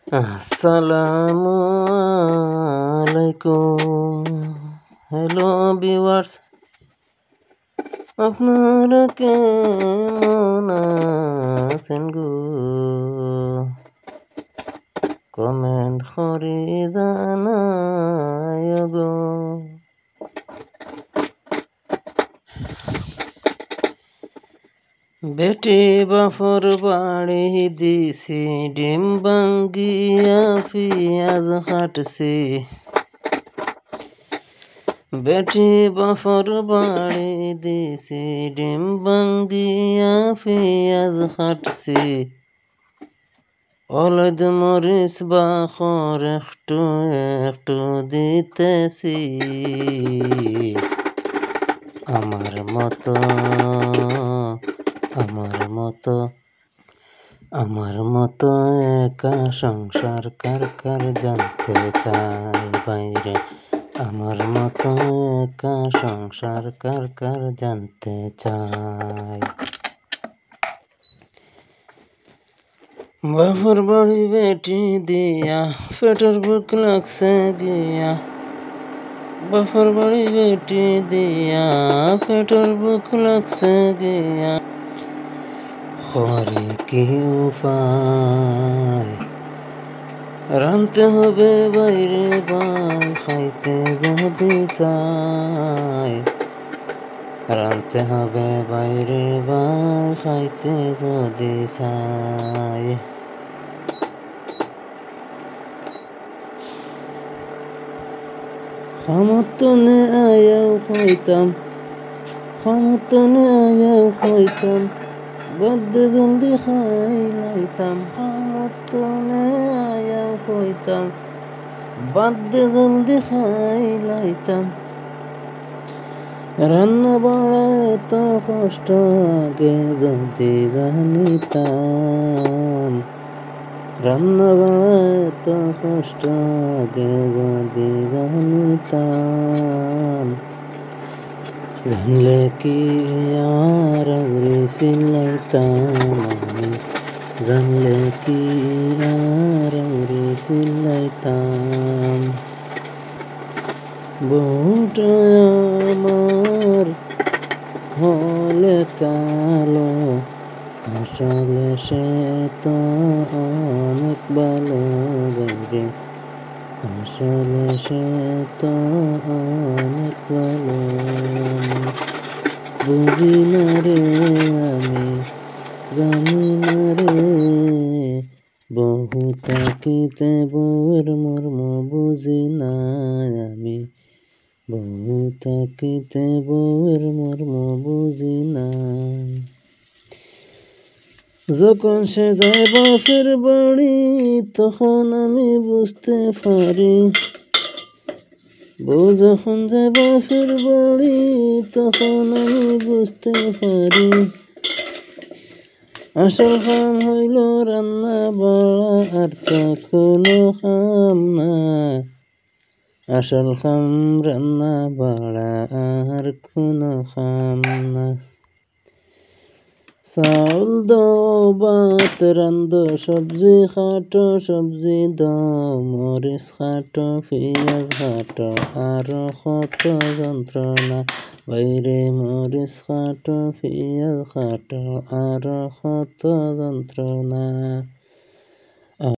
আসসালামু আলাইকুম। Hello viewers, আপনারা কেমন আছেন গো? কমেন্ট করে জানায় গো। বেটি বাফর বাড়ি দিছি, ডিম ভাঙ্গিয়া পিঁয়াজ কাটছি। বেটি বাফর বাড়ি দিছি, ডিম ভাঙ্গিয়া পিঁয়াজ কাটছি। হলুদ মরিচ বাখর একটু একটু দিতেছি। আমার মতো একা সংসার কার কার জানতে চাই বাইরে। আমার মতো একা সংসার কার কার জানতে চাই। বাপর বাড়ি বেটি দিয়া পেটের বুক লাগছে গিয়া। বাপর বাড়ি বেটি দিয়া পেটের বুক লাগছে গিয়া। করে কি উপায়, রানতে হবে বাইরে বাই, খাইতে যদি চাই। রানতে হবে বাইরে বাই, খাইতে যদি চাই। ক্ষমতনে আয়াও খাইতাম, ক্ষমতনে আয়াও খাইতাম, বদ্দে জলদি খাইলাইতাম। ক্ষমতনে আয়াও খাইতাম, বদ্দে জলদি খাইলাইতাম। রান্না বাড়া এত কষ্ট আগে যদি জানিতাম। রান্না বাড়া এত কষ্ট আগে যদি জানিতাম। জানলে কি আর আউরে চিল্লাইতাম আমি, জানলে কি আর আউরে চিল্লাইতাম। বউটা আমার হলে কালো, আসলে সে তো অনেক ভালো বাইরে। আসলে সে তো অনেক ভালো। বুঝি না রে আমি, জানি না রে, বহু থাকিতে বউয়ের মর্ম বুঝি না আমি। বহু থাকিতে বউয়ের মর্ম বুঝি না। যখন সে যায় বাপের বাড়ি তখন আমি বুঝতে পারি। বউ যখন যায় বাপের বাড়ি তখন আমি বুঝতে পারি। আসল কাম হইল রান্না বাড়া, আর তো কোনো কাম না। আসল কাম রান্না বাড়া, আর কোনো কাম না। চাউল দাও ভাত রান্ধো, সবজি কাটো সবজি দাও, মরিচ কাটো পিঁয়াজ কাটো, আরো কত যন্ত্রণা বাইরে। মরিচ কাটো পিঁয়াজ কাটো, আরো কত যন্ত্রণা।